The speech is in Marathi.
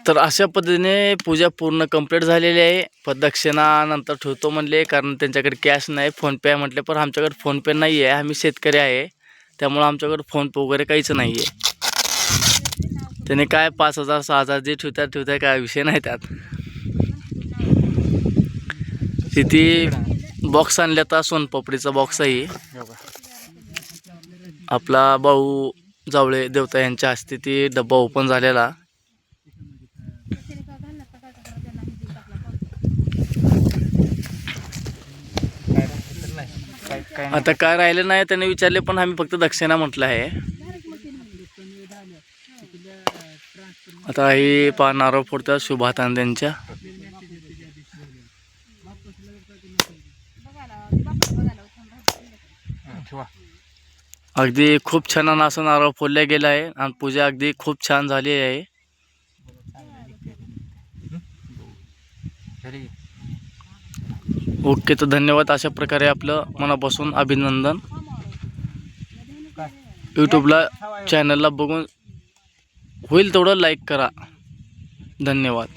तर अशा पद्धतीने पूजा पूर्ण कंप्लीट झालेली आहे. पण दक्षिणा नंतर ठेवतो म्हणले, कारण त्यांच्याकडे कॅश नाही. फोनपे आहे म्हटले, पण आमच्याकडे फोनपे नाही आहे. आम्ही शेतकरी आहे, त्यामुळे आमच्याकडे फोनपे वगैरे काहीच नाही आहे. त्याने काय 5,000 6,000 जे ठेवतात काय विषय नाही त्यात. तिथे बॉक्स आणला तर सोनपापडीचा बॉक्स आहे. आपला भाऊ जावळे देवता यांच्या हस्ते ती डब्बा ओपन झालेला. आता काय राहिलं नाही त्याने विचारले, पण आम्ही फक्त दक्षिणा म्हटलं आहे. आता ही नारळ फोडतात शुभातान त्यांच्या. अगदी खूप छान असं नारळ फोडल्या गेला आहे आणि पूजा अगदी खूप छान झाली आहे. ओके, तर धन्यवाद. अशा प्रकारे आपलं मनापासून अभिनंदन. यूट्यूबला चॅनलला बघून होईल तेवढं लाईक करा. धन्यवाद.